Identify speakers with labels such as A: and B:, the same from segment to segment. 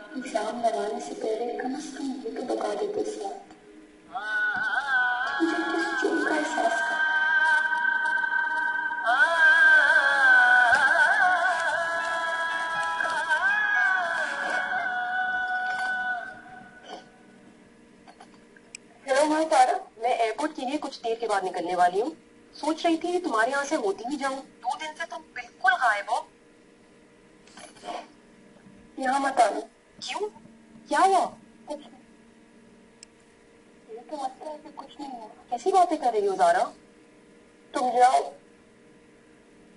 A: Exam लगाने से पहले कम से कम ये तो बता देते सर, मुझे किस चूक का एहसास था। हेलो हाँ तारा, मैं एयरपोर्ट के लिए कुछ देर के बाद निकलने वाली हूँ। सोच रही थी तुम्हारे यहाँ से होती ही जाऊँ। 2 दिन से तुम बिल्कुल गायब हो। यहाँ मत आना। क्यों? क्या हुआ? कुछ नहीं। ये तो लगता है कि कुछ नहीं हुआ। कैसी बातें कर रही हो ज़ारा? तुम जाओ।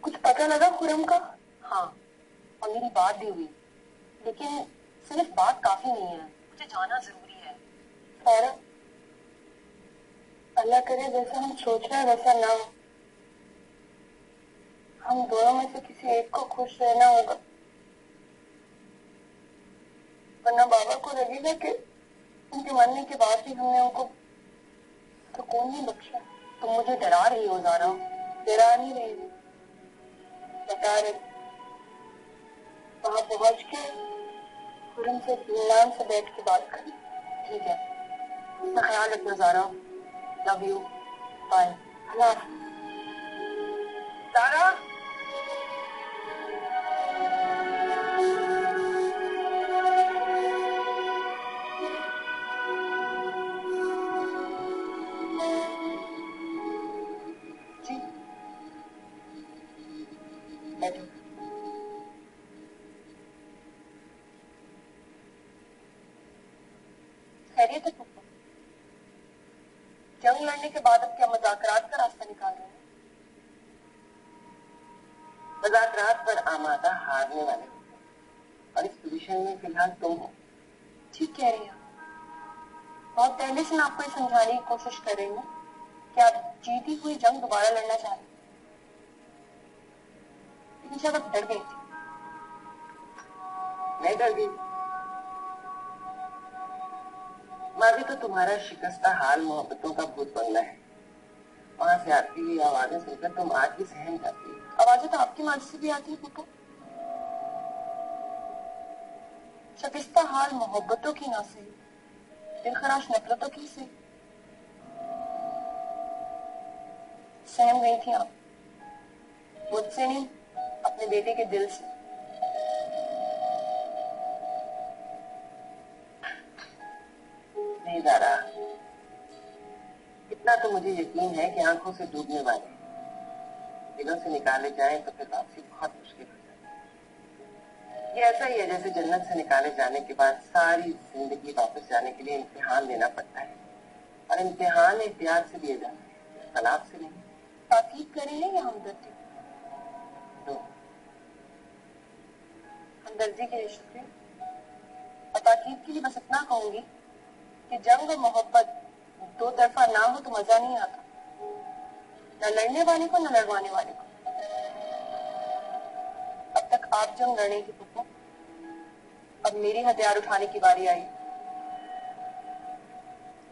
A: कुछ पता लगा खुरम का? हाँ, और मेरी बात भी हुई, लेकिन सिर्फ बात काफी नहीं है, मुझे जाना जरूरी है। सारा, अल्लाह करे जैसा हम सोच रहे हैं वैसा ना हो। हम दोनों में से किसी एक को खुश रहना होगा, वरना बाबा को लगेगा कि उनके मरने के बाद भी हमने उनको सुकून नहीं बख्शा। तुम मुझे डरा रही हो ज़ारा। डरा नहीं रही, बता रही। वहां पहुंच के खुरम से इत्मीनान से बैठ के बात करें। ठीक है, अपना ख्याल रखना ज़ारा। Love you, bye. अल्लाह हाफ़िज़। ज़ारा, जी बैठो। खैरियत है तुमको? जंग लड़ने के बाद अब क्या मुज़ाकरात का रास्ता निकाल रहे हैं? मुज़ाकरात पर आमादा हारने वाले हो और इस पोजीशन में फिलहाल तुम हो। ठीक कह रही हो। बहुत पहले से मैं आपको ये समझाने की कोशिश कर रही हूँ कि आप जीती हुई जंग दोबारा लड़ना चाह रहे हैं, लेकिन शायद आप डर गई थी। मैं डर गई? माजी तो तुम्हारा शिकस्ता हाल मोहब्बतों का भूत बंगला है। वहां से आती हुई आवाजें सुनकर तुम आज भी सहम जाती हो। आवाजें तो आपकी मर्जी से भी आती है पुप्पो। शिकस्ता हाल मोहब्बतों की ना सही, दिलखराश नफरतों की सही। सहम गई थी आप, मुझसे नहीं, अपने बेटे के दिल से। नहीं ज़ारा, इतना तो मुझे यकीन है कि आंखों से डूबने वाले दिलों से निकाले जाए तो फिर वापसी बहुत मुश्किल हो जाती है। ये ऐसा ही है जैसे जन्नत से निकाले जाने के बाद सारी जिंदगी वापस जाने के लिए इम्तिहान देना पड़ता है, और इम्तिहान एहतियात से दिए जाते हैं, तलाब से नहीं। ताकीद करें या हमदर्दी? तो हमदर्दी के लिए शुक्रिया, और ताकीद के लिए बस इतना कहूंगी कि जंग और मोहब्बत दो तरफा ना हो तो मजा नहीं आता, न लड़ने वाले को न लड़वाने वाले को। अब तक आप जंग लड़ने की पुप्पो, अब मेरी हथियार उठाने की बारी आई,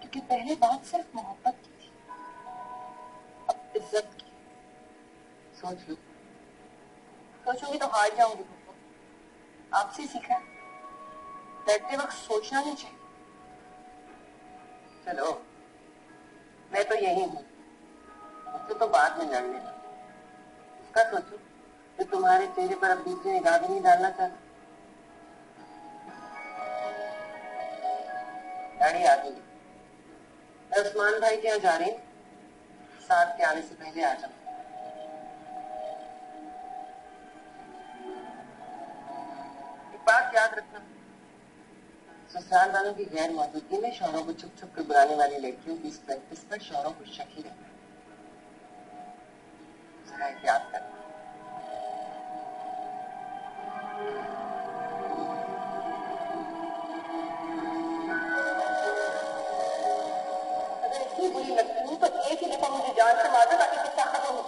A: क्योंकि पहले बात सिर्फ मोहब्बत की थी, अब इज्जत की। सोच लो। सोचूंगी तो हार जाऊंगी पुप्पो, आपसे सीखा है, लड़ते वक्त सोचना नहीं चाहिए। चलो, मैं तो यही हूँ, मुझसे तो बाद में लड़ लेना। इसका सोचो कि तुम्हारे चेहरे पर अब दूसरी निगाह भी नहीं डालना चाहता। गाड़ी आ गई, मैं उस्मान भाई के यहाँ जा रही हूँ, साथ के आने से पहले आ जाओ। एक बात याद रखना, ससुराल वालों की गैर मौजूदगी में शौहरों को छुप छुप कर बुलाने वाली लड़कियों की इस प्रैक्टिस पर शौहरों को शक ही रहता है। उसका एहतियात करना। अगर इतनी बुरी लगती हूँ तो एक ही दफा मुझे जान से मार दो ताकि गुस्सा खत्म हो।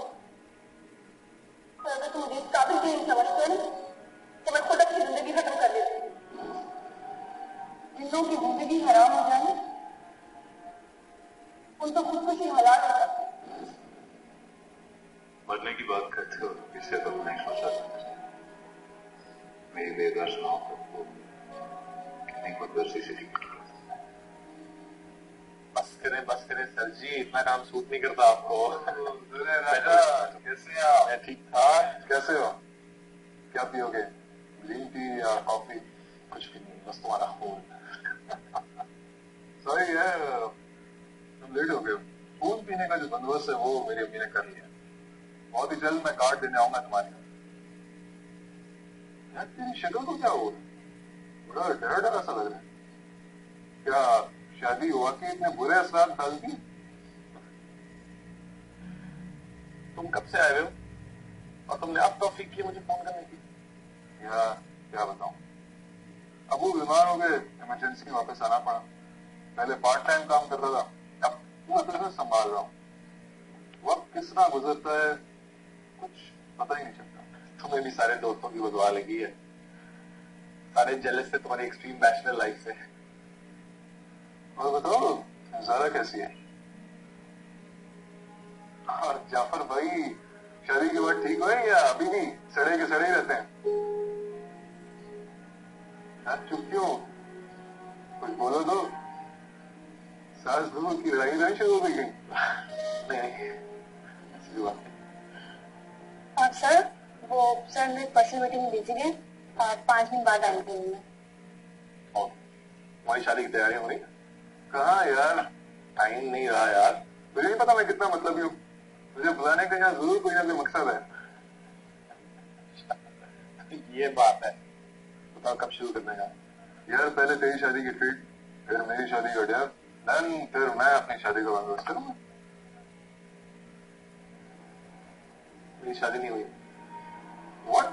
A: और अगर तुम मुझे इस काबिल भी नहीं समझते ना तो मैं खुद अपनी जिंदगी खत्म कर लेती हूँ। जिन लोगों की जिंदगी हराम हो जाए उनको खुदकुशी हलाल हो जाती है।
B: मरने की बात करते हो इससे तो नहीं सोचा था मेरी बेदर्श मोहब्बत को नहीं मतलब सीसीटीवी।
C: बस करें सर जी, इतना काम सूट नहीं करता आपको।
B: कैसे हैं आप?
C: मैं ठीक ठाक।
B: कैसे हो? क्या पियोगे? ग्रीन टी या कॉफी?
C: कुछ भी नहीं, बस तुम्हारा फोन।
B: सॉरी है, तुम लेट हो गए हो। खून पीने का जो बंदोबस्त है वो मेरी अम्मी ने कर लिया। बहुत ही जल्द मैं कार्ड देने आऊंगा तुम्हारे यहाँ। यार तेरी शक्ल को क्या हुआ? बड़ा डरा डरा सा लग रहा है। क्या शादी हुआ कि इतने बुरे असरार डाल दी?
C: तुम कब से आए हो और तुमने अब तौफीक की मुझे फोन करने की?
B: यार क्या बताऊं, अबू बीमार हो गए, इमरजेंसी में वापस आना पड़ा। पहले पार्ट टाइम काम कर रहा था, अब पूरा बिजनेस संभाल रहा हूँ। वक्त किस तरह गुजरता है कुछ पता ही नहीं चलता।
C: तुम्हें भी सारे दोस्तों की बदवा लगी है, सारे जेलस से तुम्हारी एक्सट्रीम बैचलर लाइफ से।
B: और बताओ ज़ारा कैसी है? और जाफर भाई शादी के बाद ठीक हुए या अभी भी सड़े के सड़े ही रहते हैं? यार चुप क्यों, कुछ बोलो तो। सास बहू की लड़ाई नहीं शुरू हो गई कहीं?
C: नहीं, ऐसी बात नहीं।
D: और सर, वो सर ने पर्सनल मीटिंग में बिजी है, 5 मिनट बाद आएंगे मैं।
C: और तुम्हारी शादी की तैयारी हो रही है?
B: कहाँ यार,
C: टाइम नहीं रहा यार।
B: मुझे नहीं पता मैं कितना मतलब हूँ। मुझे बुलाने का यहाँ जरूर कोई ना कोई मकसद है।
C: ये बात है, बताओ कब शुरू करने का?
B: यार पहले तेरी शादी की ट्रीट, फिर मेरी शादी का डिनर, देन फिर मैं अपनी शादी का बंदोबस्त करूंगा।
C: मेरी शादी नहीं हुई।
B: व्हाट?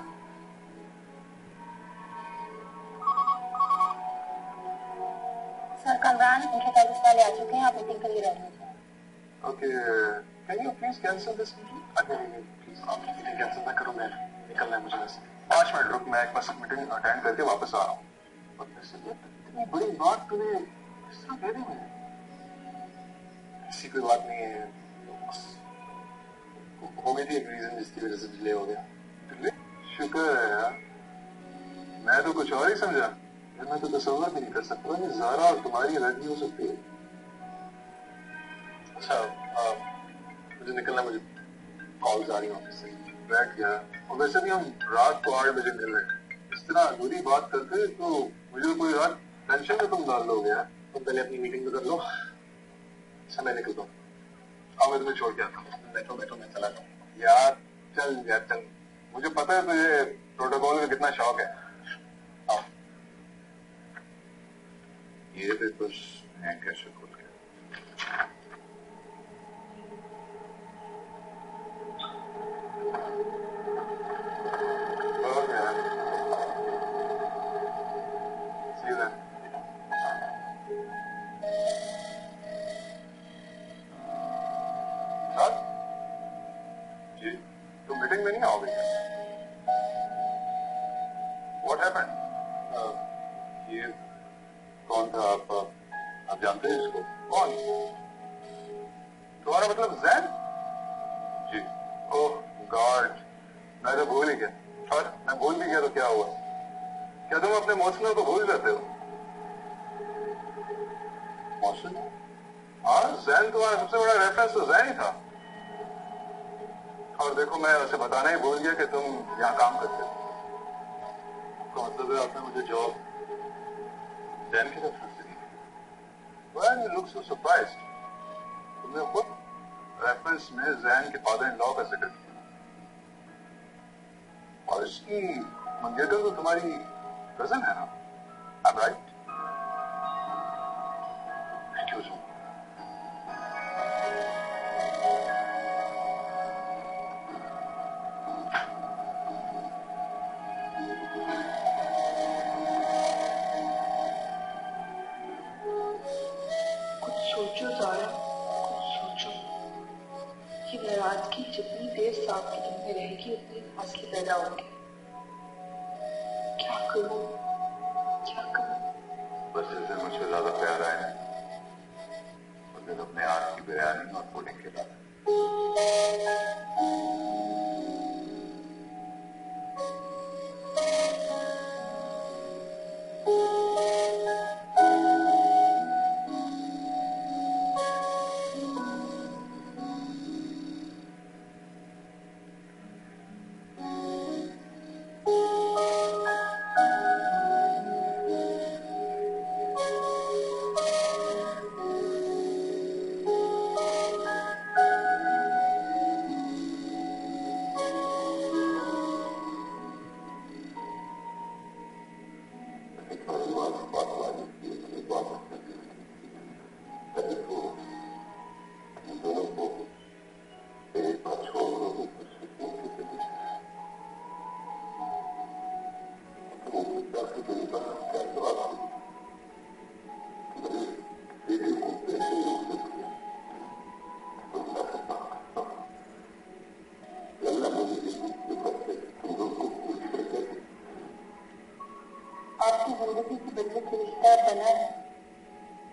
D: सर कमरान उनके पैकेज वाले आ चुके हैं, आप मीटिंग के लिए रेडी हो जाए।
B: Okay, can you please cancel this meeting?
C: Please meeting cancel ना करो, मैं निकलना है मुझे वैसे।
B: 5 मिनट रुक, मैं एक बस मीटिंग अटेंड करके वापस आ रहा हूँ। इतनी बड़ी बात तूने किस तरह कह दी मुझे?
C: ऐसी कोई बात नहीं है, हो गई थी एक रीजन जिसकी वजह से डिले हो गया।
B: डिले? शुक्र है यार, मैं तो कुछ और ही समझा। यार मैं तो तसव्वुर भी नहीं कर सकता कि ज़ारा और तुम्हारी रद्दी हो सकती है।
C: अच्छा, मुझे निकलना, मुझे कॉल्स आ रही है ऑफिस से।
B: बैठ गया, और वैसे भी हम रात को 8 बजे मिल रहे हैं। इस तरह अधूरी बात करते तो मुझे कोई रात टेंशन में तुम डाल दोगे यार।
C: तुम पहले अपनी मीटिंग तो कर लो। अच्छा मैं निकलता हूँ।
B: हाँ मैं तुम्हें छोड़ के आता हूँ।
C: बैठो बैठो, मैं चला जाऊँ।
B: यार चल, मुझे पता है तुझे प्रोटोकॉल का कितना शौक है।
C: आओ।
B: ये पेपर्स हैं कैसे खोल के? Okay, see you then. जी, तुम मीटिंग में नहीं आओगे क्या? What happened? ये कौन था? आप जानते हैं इसको? कौन? तुम्हारा मतलब जैन? जी। ओह गॉड, मैं तो भूल ही गया। और मैं भूल भी गया तो क्या हुआ? क्या तुम अपने मौसम को भूल जाते हो? मौसम? हाँ, जैन तुम्हारा सबसे बड़ा रेफरेंस तो जैन ही था। और देखो मैं उसे बताना ही भूल गया कि तुम यहाँ काम करते हो। तो मतलब है आपने मुझे जॉब जैन की reference the? Well, you look so surprised. तुमने खुद रेफरेंस में जैन के फादर इन लॉ का जिक्र किया, और इसकी मंगेतर तो तुम्हारी कजन है ना? I'm right? Thank you so much.
E: कुछ सोचो ज़ारा, कुछ सोचो। ये नाराजगी जितनी देर सांप के दिल में रहेगी उतनी हौसले पैदा होंगे। क्या करूं, क्या करूं?
B: बस जैसे मुझे ज्यादा प्यार आया है, और फिर अपने आप की बिरयानी और पुडिंग के बाद
D: की जिंदगी की बदले से रिश्ता बना है,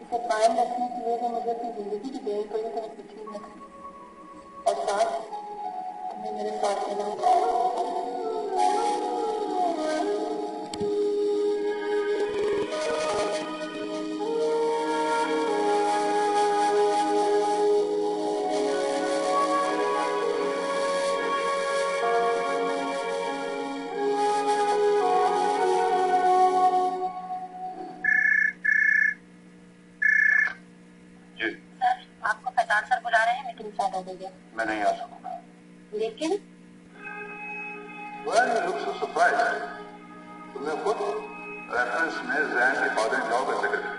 D: इसे कायम रखने के लिए तो मुझे अपनी जिंदगी की देरी पड़ी तो मैं कुछ नहीं कर और साथ तुम्हें मेरे साथ देना होगा।
B: मैं नहीं आ सकूंगा।
D: लेकिन
B: Well, you look so surprised. तुमने खुद रेफरेंस में जैन के फादर इन लॉ का जिक्र किया।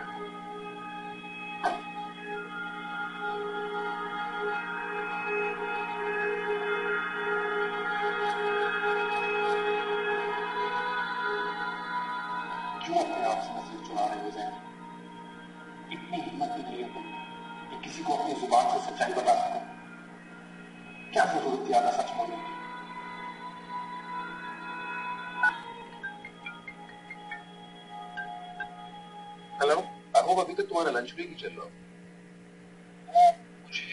C: क्यों अपने आप से नजर चुरा रहे हो जैन? इतनी हिम्मत निकली है तुम कि किसी को अपनी जुबान से सच्चाई बता सको। क्या जरूरत थी आधा सच बोलने की? हेलो, अब अभी तक तुम्हारा लंच ब्रेक ही चल रहा हो। मुझे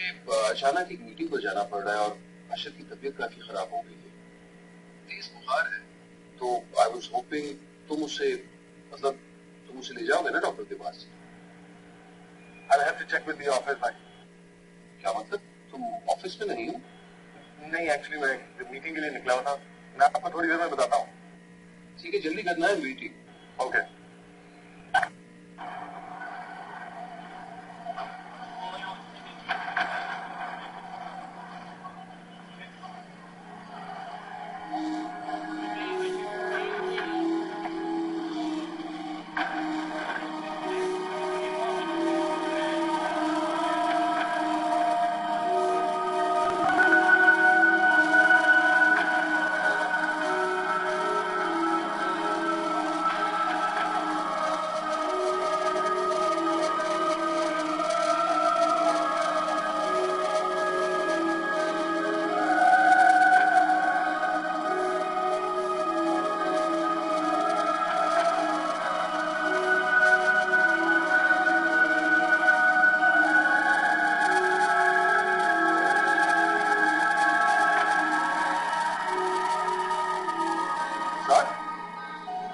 C: अचानक एक मीटिंग पर जाना पड़ रहा है और अशद की तबीयत काफी खराब हो गई है, तेज बुखार है, तो आई वाज होपिंग तुम उसे ले जाओगे ना डॉक्टर के पास?
B: I'll have to check with the office भाई।
C: क्या मतलब, तुम ऑफिस में नहीं हो?
B: नहीं, एक्चुअली मैं मीटिंग के लिए निकला हुआ था। मैं आपको थोड़ी देर में बताता हूँ।
C: ठीक है, जल्दी करना है meeting.
B: Okay.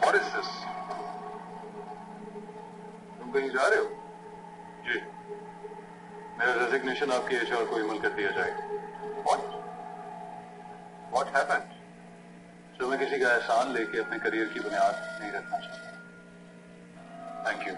B: What is this? तुम कहीं जा रहे हो? जी, मेरा रेजिग्नेशन आपके एचआर को ईमेल कर दिया जाएगा। What happened? तो मैं किसी का एहसान लेके अपने करियर की बुनियाद नहीं रखना चाहता। Thank you.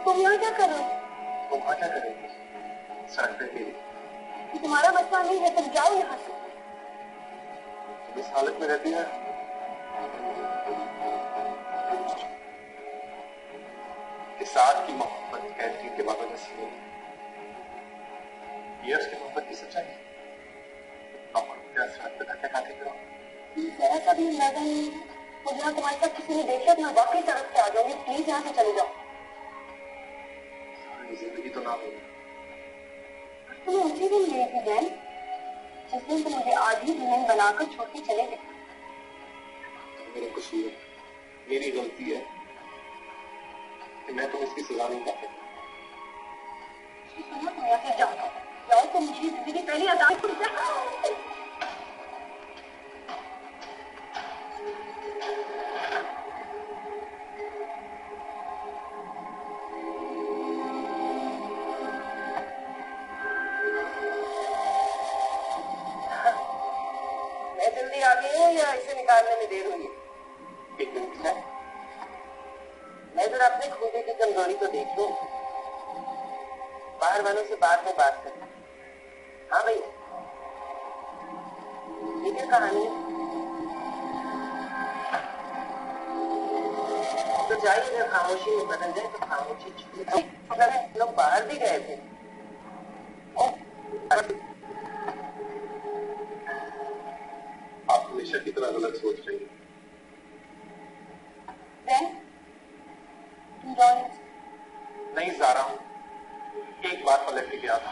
D: तुम यहाँ क्या कर रहे हो?
C: तुम वहां क्या करेंगे? सड़क पे अकेले?
D: तुम्हारा मसला नहीं है, तुम जाओ यहाँ से।
C: तुम इस हालत में रहती है? साथ की मोहब्बत कैंटीन के बाबा जैसी है, ये उसकी मोहब्बत की सच्चाई है। आप क्या सड़क पे धक्के खाते करो?
D: जरा सा भी अंदाजा नहीं है। मुझे यहाँ तुम्हारे साथ किसी ने देखा तो मैं वाकई सड़क पे आ जाऊंगी। प्लीज यहाँ से चले जाओ।
C: जिंदगी तो ना हो।
D: तुम्हें उसी दिन गई थी बहन जिस दिन तुम मुझे आधी दुल्हन बनाकर छोड़ के चले गए।
C: मेरा कसूर है, मेरी गलती है कि मैं तुम्हें इसकी सजा नहीं कर सकता।
D: तुम यहाँ से जाओ तो मुझे जिंदगी पहली अदालत खुद से।
A: जल्दी आ गई है या इसे निकालने में देर हुई है?
C: एक मिनट है,
A: मैं जरा अपने खूबी की कमजोरी को देख लूं। बाहर वालों से बाद में बात करें। हाँ भाई, ये क्या कहानी है? तो जाइए, अगर खामोशी में बदल जाए तो खामोशी छुपी। लोग बाहर भी गए थे।
B: हमेशा की तरह गलत सोच रही है।
D: तुम जाओ
B: नहीं सारा, एक बार पलट के गया था,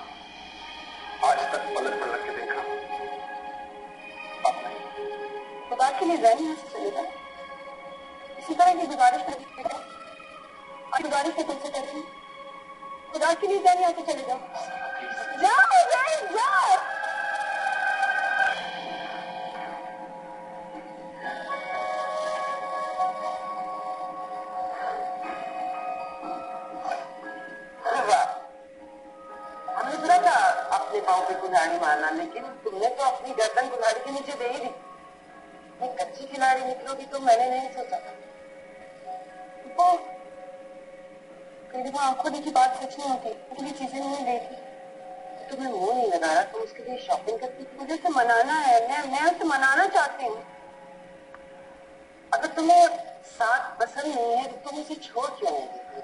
B: आज तक पलट के देखा, अब नहीं।
D: खुदा के लिए जैन यहाँ से चले जाओ। इसी तरह की गुजारिश करती बेटा, और गुजारिश है तुमसे करती हूँ, खुदा के लिए जैन यहाँ से चले जाओ। जाओ जैन जाओ।
A: हमने सुना था अपने पाँव पे कुल्हाड़ी मारना, लेकिन तुमने तो अपनी गर्दन कुल्हाड़ी के नीचे दे ही दी। एक अच्छी खिलाड़ी निकलोगी तो मैंने नहीं सोचा था।
D: वो कई दफा आंखों देखी बात सच नहीं होती, इसलिए चीजें नहीं देखी।
A: तुम्हें मुंह नहीं लगा रहा, तुम उसके लिए शॉपिंग करती थी।
D: मुझे उसे मनाना है, मैं उसे मनाना चाहती हूँ।
A: अगर तुम्हें साथ पसंद नहीं है तो तुम उसे छोड़ क्यों नहीं देती?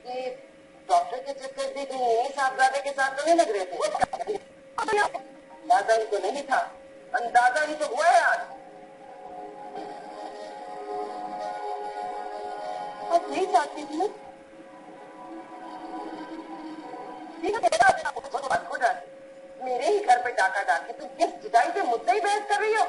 A: ये डॉक्टर के चक्कर भी कहीं नहीं साहबजादे के साथ तो नहीं लग रहे थे? अंदाजा ही तो नहीं था, अंदाजा ही तो हुआ है आज।
D: अब नहीं चाहती थी ना,
A: मेरे ही घर पे डाका डाके तुम किस जुदाई से मुझसे ही बहस कर रही हो?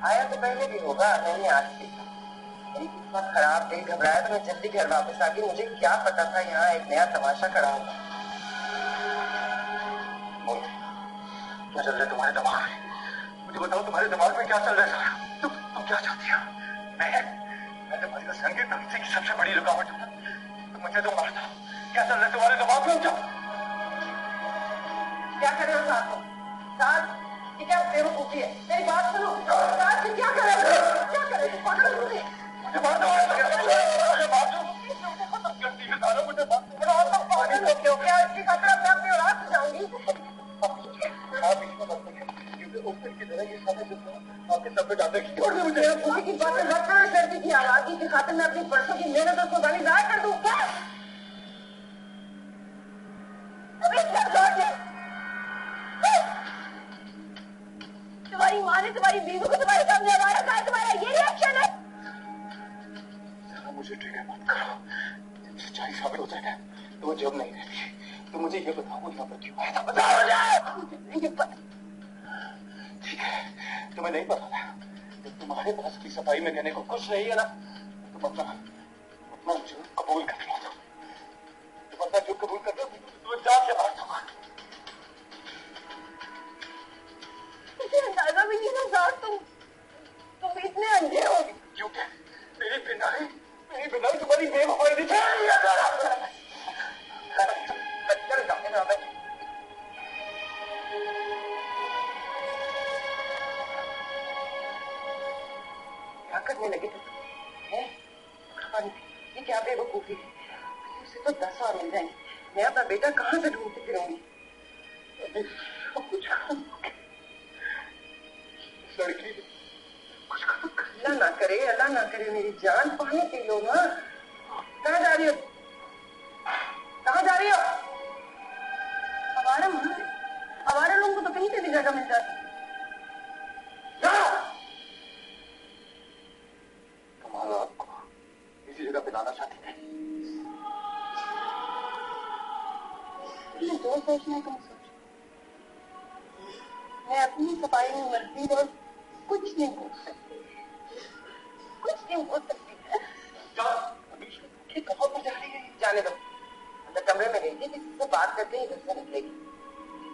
A: आया तो पहले भी होगा, मैंने आज देखा। मेरी किस्मत खराब थी, घबराया तो मैं जल्दी घर वापस आ गई। मुझे क्या पता था यहाँ एक नया तमाशा खड़ा होगा।
B: क्या चल रहा है तुम्हारे दिमाग में? मुझे बताओ तुम्हारे दिमाग में क्या चल रहा है? तुम क्या चाहती हो? मैं तुम्हारी संगीत धरती की सबसे बड़ी रुकावट हूँ। तुम मुझे तो मारता हो। क्या चल रहा है तुम्हारे दिमाग में?
A: क्या करे हो साथ में? साथ ये क्या बेवकूफी है? मेरी बात सुनो। साथ से क्या करे? क्या करे? पकड़ो मुझे।
B: मुझे मार दो। मुझे मार दो। खत्म करती है सारा। मुझे मार दो।
A: पागल हो क्यों? क्या इसकी खातिर मैं अपनी औलाद से जाऊंगी?
B: आपके सब पे जाते की छोड़ दे मुझे।
A: किसी की बातें रख कर दी थी आवाज की खातिर मैं अपनी परसों की मेहनत और कुर्बानी जाया कर दूं क्या? तुम्हारी माँ ने तुम्हारी बीवी को तुम्हारे सामने हमारा कहा, तुम्हारा ये रिएक्शन है?
B: मुझे ट्रिगर मत करो। सच्चाई साबित हो जाए तो वो जब नहीं रहती। तो मुझे ये बताओ यहाँ पर क्यों आया था? बताओ मुझे। ठीक है, तुम्हें नहीं पता था। जब तुम्हारे पास की सफाई में कहने को कुछ नहीं है ना, तुम अपना जुर्म कबूल कर लो। तुम अपना जुर्म कबूल कर लो, तुम्हें जान से मार दूंगा।
A: मुझे अंदाजा भी नहीं था तुम इतने अंधे हो।
B: क्योंकि मेरी बिनाई तुम्हारी बेवफाई
A: बेटा कहाँ से ढूंढती फिरूंगी?
B: लड़की कुछ
A: अल्लाह ना करे, अल्लाह ना करे, मेरी जान, पानी पी लो ना। कहाँ जा रही हो? कहाँ जा रही हो? हमारे लोगों को तो कहीं पे भी जगह मिल जाती।
B: कमाल आपको इसी जगह बिताना चाहती थी।
D: जो सोचना है तुम सोचो, मैं अपनी सफाई में मजबूर और कुछ नहीं बोल सकती, कुछ नहीं बोल सकती।
A: कहाँ पर जा रही है? जाने दो, अंदर कमरे में गई थी, किसी से बात करके ही घर से निकलेगी।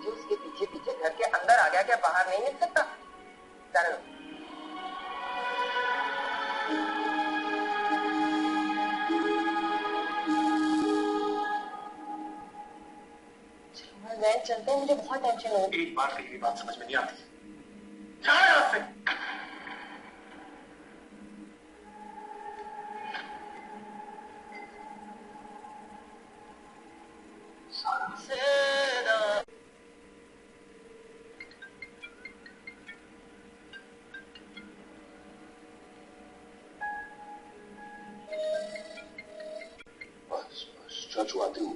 A: जो उसके पीछे पीछे घर के अंदर आ गया, क्या बाहर नहीं निकल सकता? जाने दो।
D: मैं चलते हैं, मुझे बहुत टेंशन हो रही है।
B: एक बार कही भी बात समझ में नहीं आती। जा यहाँ से। बस छुआती हूँ।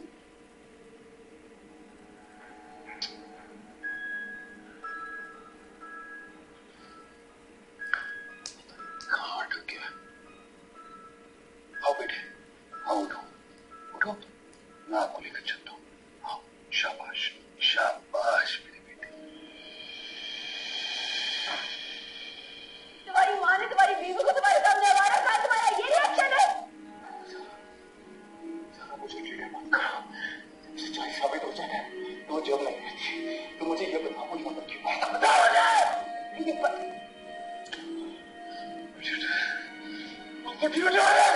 B: कहाँ अटक गया? आओ बेटे, आओ उठो, उठो, मैं आपको लेकर चलता हूँ। आओ, शाबाश, शाबाश मेरे बेटे।
D: तुम्हारी माँ ने तुम्हारी बीवी को तुम्हारे सामने हमारा साथ, तुम्हारा ये रिएक्शन है?
B: जरा मुझे ट्रिगर मत करो। सच्चाई साबित हो जाए तो जब नहीं रहती तो मुझे ये बताओ यहाँ पर क्यों आया? बताओ मुझे। क्यों जा रहा है?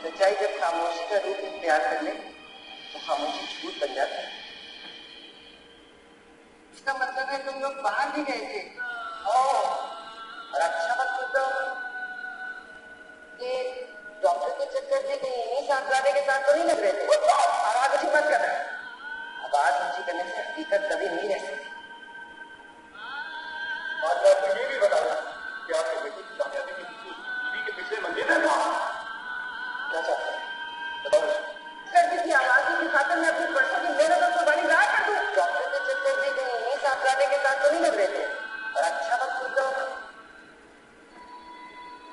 A: सच्चाई जब खामोशी का रूप इख्तियार कर ले तो खामोशी झूठ बन जाता है। इसका मतलब है तुम लोग बाहर भी गए थे। और अच्छा मत पूछो कि डॉक्टर के चक्कर में कहीं इन्हीं साहबजादे के साथ तो नहीं लग रहे थे। आवाज ऊंची मत करना। आवाज ऊंची करने से हकीकत कभी नहीं रह सकती।
B: और मैं ये भी बताना कि आपके बेटे की कामयाबी के पीछे टीवी के पिछले मंजिल है। क्या चाहते हैं? बताओ।
A: सर्दी की आवाज़ की खातिर मैं अपनी परसों की मेहनत और कुर्बानी ज़ाया कर दूं। डॉक्टर के चक्कर में कहीं इन्हीं साहबजादे के साथ तो नहीं लग रहे थे। और अच्छा मत पूछो।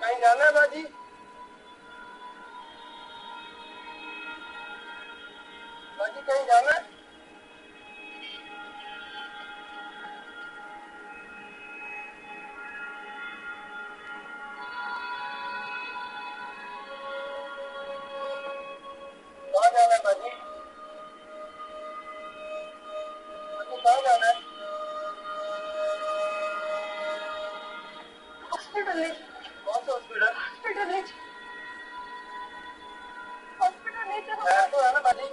A: कहीं जाना है बाजी? बाजी कहीं जाना है? कहाँ जाना है बाजी? बाजी कहाँ जाना है? हॉस्पिटल ले। कौन सा हॉस्पिटल? हॉस्पिटल ले। हॉस्पिटल ले चलो। तो है ना बाजी?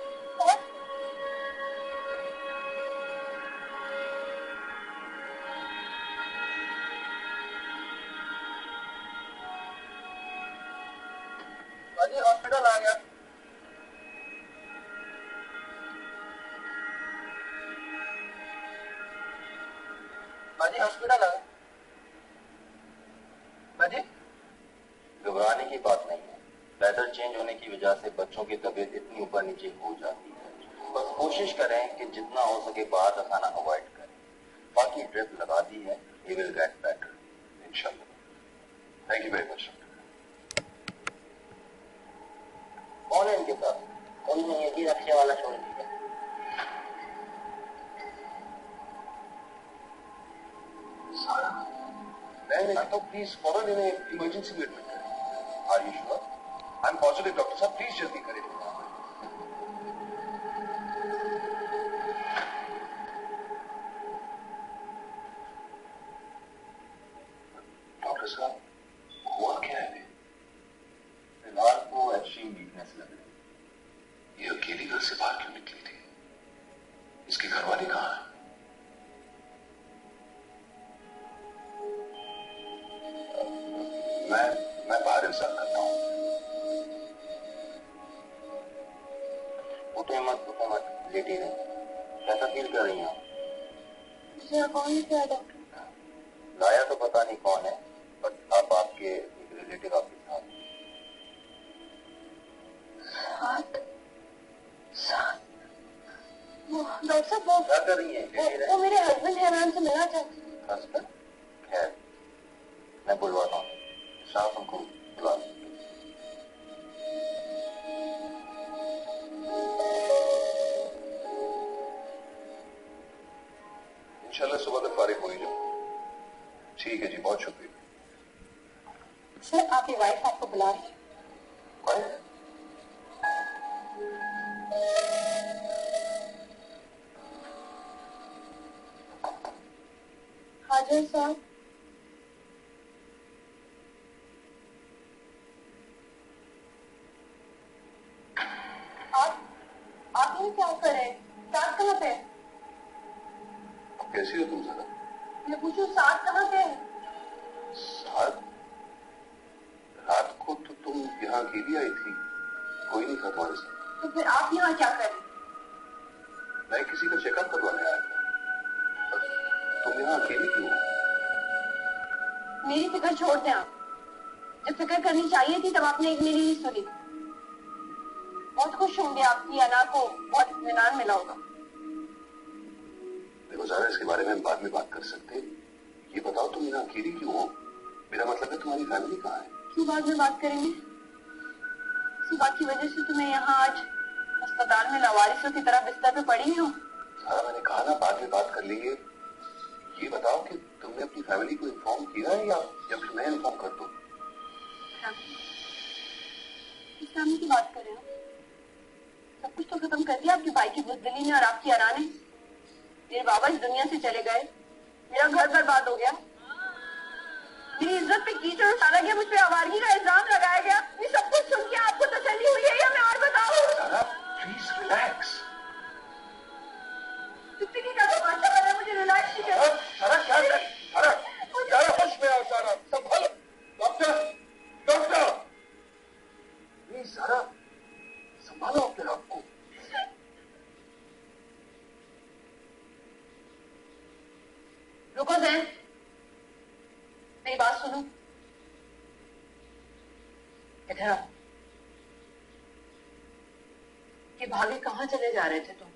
A: बाजी हॉस्पिटल आ गया। बाजी हॉस्पिटल आ गया। बाजी
F: घबराने की बात नहीं है। वेदर चेंज होने की वजह से बच्चों की तबीयत इतनी ऊपर नीचे हो जाती है। बस कोशिश करें कि जितना हो सके बाहर का खाना अवॉइड करें। बाकी ड्रिप लगा दी है, ही विल गेट बेटर इंशाल्लाह।
B: Thank you very much.
F: कौन है इनके साथ? कोई नहीं है जी, रक्षा वाला छोड़ दीजिए।
C: मैं तो प्लीज फौरन इन्हें इमरजेंसी में एडमिट करें। Are you sure? I am positive doctor साहब, प्लीज जल्दी करें। डॉक्टर साहब, हुआ क्या है?
F: फिलहाल को एक्सट्रीम वीकनेस लग रही है।
C: ये अकेली घर से बाहर क्यों निकली थी? इसके घर वाले कहाँ हैं? मैं बाहर इंतजार करता हूँ।
F: उठे मत, लेटी रहे। कैसा फील कर रही हैं आप?
D: मुझे कौन से डॉक्टर?
F: लाया तो पता नहीं कौन है, बट आप आपके रिलेटिव आपके
D: साथ वो डॉक्टर साहब, वो
F: क्या कर रही है?
D: वो मेरे हस्बैंड है, मैं उनसे मिलना चाहती हूँ।
F: हस्बैंड? खैर, मैं बुलवाता हूँ। साहब हमको बुला।
C: इंशाल्लाह सुबह तक फारिग हो ही जाओ। ठीक है जी, बहुत शुक्रिया।
D: सर, आपकी वाइफ आपको बुला रही है। हाजिर साहब। आप ये क्या कर रहे हैं? साथ कहाँ पे?
C: कैसी हो तुम जरा?
D: मैं पूछूं साथ कहाँ पे है?
C: साथ? रात को तो तुम यहाँ अकेली आई थी, कोई नहीं था तुम्हारे साथ।
D: तो फिर आप यहाँ क्या कर रहे हैं?
C: मैं किसी का चेकअप करवाने आया था। तुम यहाँ अकेली क्यों हो?
D: मेरी फिक्र छोड़ दें आप। जब फिक्र करनी चाहिए थी तब आपने एक मेरी नहीं सुनी। बहुत खुश होंगे आपकी अना को बहुत इत्मीनान मिला होगा।
C: देखो ज़रा, इसके बारे में हम बाद में बात कर सकते हैं। ये बताओ तुम यहाँ अकेली क्यों हो? मेरा मतलब है तुम्हारी फैमिली कहाँ है?
D: क्यों बाद में बात करेंगे? इसी बात की वजह से तो मैं यहाँ आज अस्पताल में लावारिसों की तरह बिस्तर पे पड़ी हूँ।
C: सारा, मैंने कहा ना बाद में बात कर लेंगे। ये बताओ कि तुमने अपनी फैमिली को इन्फॉर्म किया है या फिर मैं इन्फॉर्म कर दूं?
D: फैमिली की बात कर रहे हो? सब कुछ तो खत्म कर दिया आपके भाई की बुज़दिली ने और आपकी अना ने। मेरे बाबा इस दुनिया से चले गए, मेरा घर बर्बाद हो गया, मेरी इज्जत पे कीचड़ उठाया गया, मुझ पे आवारगी का इल्जाम लगाया गया। ये सब कुछ सुन के आपको तसल्ली हुई है या मैं और बताऊं?
C: सारा, प्लीज रिलैक्स।
D: जिंदगी का तमाशा बना, मुझे रिलैक्स नहीं करना।
C: सारा क्या कर? सारा होश में आओ। सारा संभालो। डॉक्टर प्लीज, सारा संभालो अपने आप को।
D: रुको जैन, मेरी बात सुनो। इधर आओ। ये भागे कहाँ चले जा रहे थे तुम?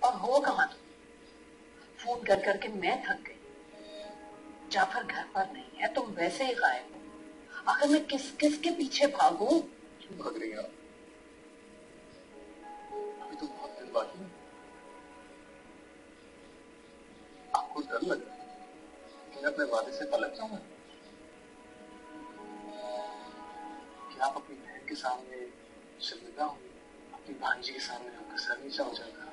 D: और हो कहाँ तुम? फोन कर करके मैं थक गई। जाफर घर पर नहीं है, तुम वैसे ही गायब हो। आखिर मैं किसके पीछे भागूं?
C: क्यों भाग रही हैं आप? अभी तो बहुत दिन बाकी है। आपको डर लगा कि मैं अपने वादे से पलट जाऊंगा? कि आप अपनी बहन के सामने शर्मिंदा होंगे, अपनी भांजी के सामने आपका सर नीचा हो जाएगा।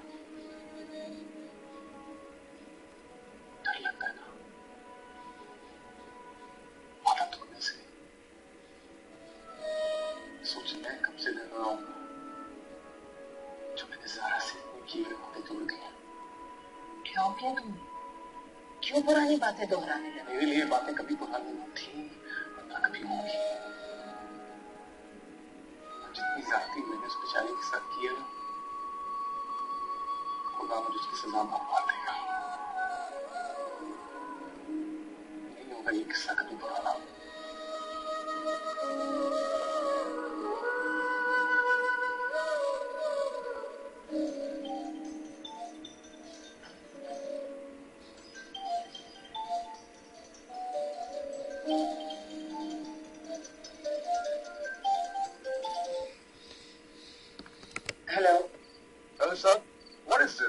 C: डर लगता है ना वादा तोड़ने से। सोच मैं कब से डर रहा हूँ जो मैंने ज़रा से किए हुए वादे तोड़ दिए।
D: क्या हो गया तुम्हें? क्यों पुरानी बातें दोहराने लगे?
C: मेरे लिए बातें कभी पुरानी नहीं थी और ना कभी होंगी। जितनी ज्यादती मैंने उस बेचारी के साथ किया ना, खुदा मुझे उसकी सजा मार देगा। नहीं होगा ये किस्सा कभी पुराना।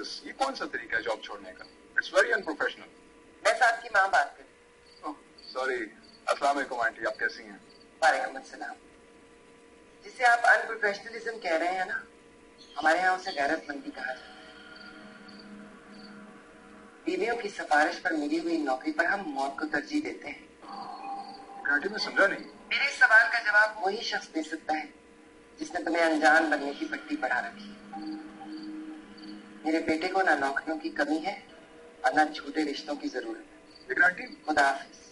B: दिस? ये कौन सा तरीका है जॉब छोड़ने का? It's very unprofessional.
A: मैं साथ की माँ बात कर।
B: सॉरी। अस्सलाम वालेकुम आंटी, आप कैसी हैं?
A: वालेकुम अस्सलाम। जिसे आप अनप्रोफेशनलिज्म कह रहे हैं ना, हमारे यहाँ उसे गैरतमंदी कहा जाता है। बीवियों की सिफारिश पर मिली हुई नौकरी पर हम मौत को तरजीह देते हैं।
B: आंटी मैं समझा नहीं।
A: मेरे इस सवाल का जवाब वही शख्स दे सकता है जिसने तुम्हें अनजान बनने की पट्टी पढ़ा रखी है। मेरे बेटे को ना नौकरियों की कमी है और ना झूठे रिश्तों की जरूरत है।
B: लेकिन आंटी
A: खुदा हाफिज।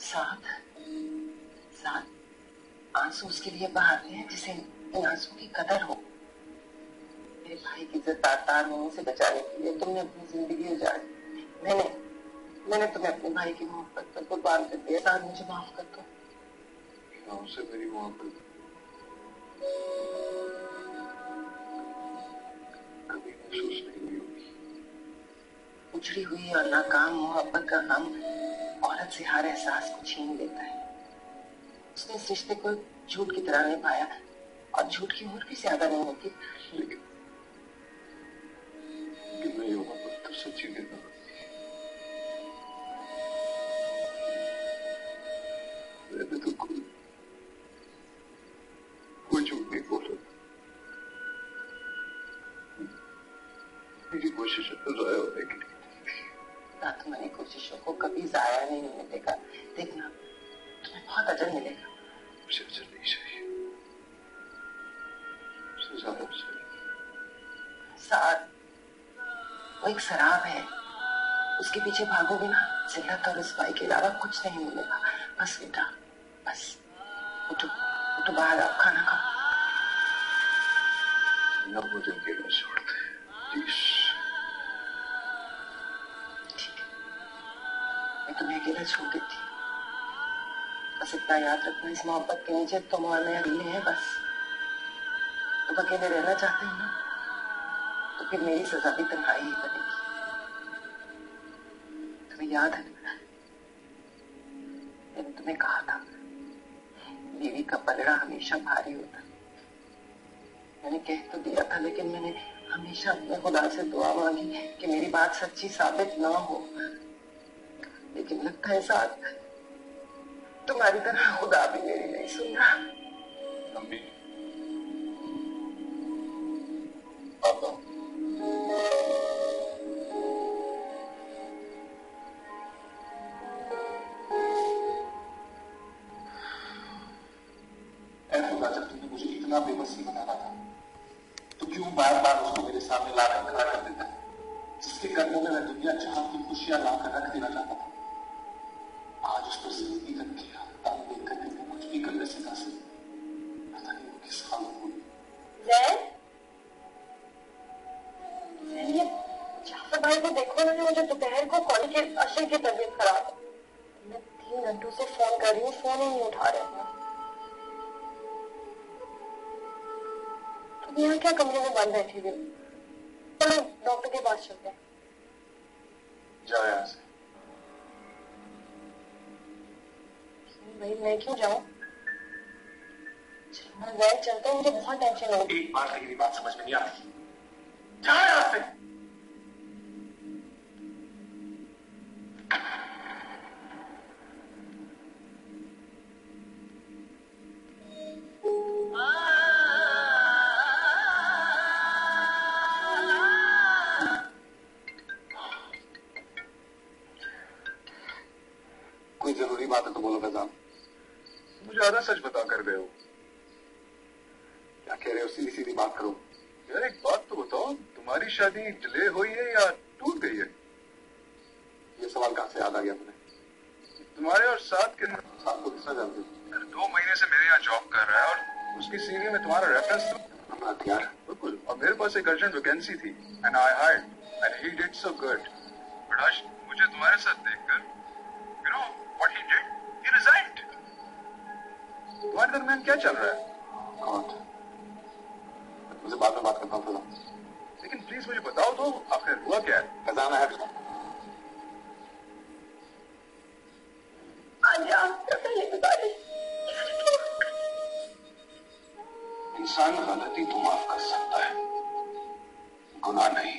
A: साथ साथ आंसू उसके लिए बहाते हैं जिसे इन आंसू की कदर हो। मेरे भाई की इज्जत तार होने से बचाने के लिए तुमने अपनी जिंदगी उजाड़ी। मैंने तुम्हें अपने भाई की मोहब्बत पर कुर्बान कर दिया। साथ मुझे माफ कर दो।
B: उससे मेरी मोहब्बत कभी महसूस नहीं हुई होगी।
A: उजड़ी हुई और नाकाम मोहब्बत का गम औरत से हर एहसास को छीन लेता है। उसने इस रिश्ते को झूठ की तरह निभाया और झूठ की उम्र भी ज्यादा नहीं होती।
B: लेकिन मैं ये मोहब्बत तो सच्ची नहीं था। मैंने तो कोई झूठ नहीं बोला। मेरी कोशिश जाया होने की
A: ना तुम्हारी कोशिशों को कभी जाया नहीं होने देगा। देखना तुम्हें बहुत अजर मिलेगा।
B: मुझे अजर नहीं चाहिए, सजा चाहिए।
A: साथ वो एक शराब है, उसके पीछे भागोगे ना जिल्लत और रुसवाई के अलावा कुछ नहीं मिलेगा। बस बेटा बस उठो उठो, बाहर आओ, खाना खाओ।
B: ना मुझे अकेला छोड़ दे प्लीज।
A: ठीक है, मैं तुम्हें अकेला छोड़ देती हूँ। बस इतना याद रखना, इस मोहब्बत के नीचे तुम और मैं अकेले हैं। बस तुम अकेले रहना चाहते हो ना, तो फिर मेरी सजा भी तन्हाई ही बनेगी। तुम्हें याद है मैंने तुम्हें कहा था बीवी का पलड़ा हमेशा भारी होता है। मैंने कह तो दिया था, लेकिन मैंने हमेशा अपने खुदा से दुआ मांगी कि मेरी बात सच्ची साबित ना हो। लेकिन लगता है साथ तुम्हारी तरह खुदा भी मेरी नहीं सुन रहा।
B: अम्मी
A: पापा
C: खुदा, जब तुमने मुझे इतना बेबसी बनाना था तो क्यों बार बार उसको मेरे सामने लाकर खड़ा कर देता है, जिसके कदमों में मैं दुनिया जहां की खुशियां लाकर रख देना चाहता था। आज उस पर जिंदगी का क्या ताम देख कर मैं कुछ भी करने से ना सही। पता नहीं वो किस हालत में।
D: ये जाफर भाई को देखो ना, मुझे दोपहर को कॉलेज के अशर की तबीयत खराब है। मैं 3 घंटों से फोन कर रही हूँ, फोन ही नहीं उठा रहे हैं। तुम यहाँ क्या कमरे में बंद बैठी हुई? चलो डॉक्टर के पास चलते हैं।
B: जाओ यहाँ से।
D: भाई मैं क्यों जाऊं? वैसे चलते हैं, मुझे बहुत टेंशन हो रही है।
C: एक बार मेरी बात समझ में नहीं आ रही। जाओ यहाँ से। कोई जरूरी बात है तो बोलो फैजान।
B: मुझे आधा सच बता कर गए हो।
C: क्या कह रहे हो? सीधी सीधी बात करो।
B: यार एक बात तो बताओ, तुम्हारी शादी डिले हुई है या टूट गई है?
C: ये सवाल कहाँ से याद आ गया तुम्हें?
B: तुम्हारे और साथ के
C: साथ को किसना जानते हो?
B: 2 महीने से मेरे यहाँ जॉब कर रहा है और उसकी सीवी में तुम्हारा रेफरेंस था।
C: यार
B: बिल्कुल, और मेरे पास एक अर्जेंट वैकेंसी थी and I hired and he did so good. But आज मुझे तुम्हारे साथ देखकर you know what he did, he resigned. तुम्हारे दरमियान क्या चल रहा है?
C: गॉड, मुझे बाद में बात करता हूँ फैजान।
B: लेकिन प्लीज मुझे बताओ तो आखिर हुआ क्या है?
C: फैजान प्लान है? इंसान गलती तो माफ कर सकता है, गुनाह नहीं।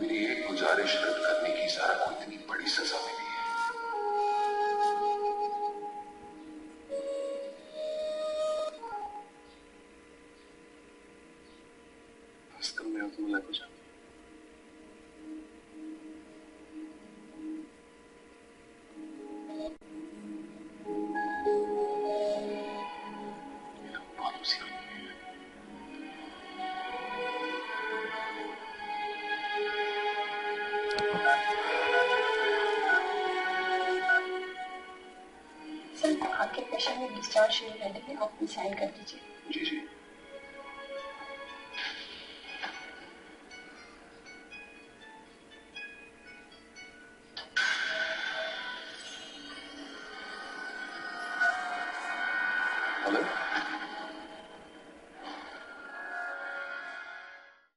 C: मेरी एक गुजारिश रद्द करने की सारा को इतनी बड़ी सजा मिली है। वास्तव में तुम लग जाओ।
D: आपके पेशेंट में डिस्चार्ज शुरू रहने के लिए आप साइन कर दीजिए।
C: जी जी।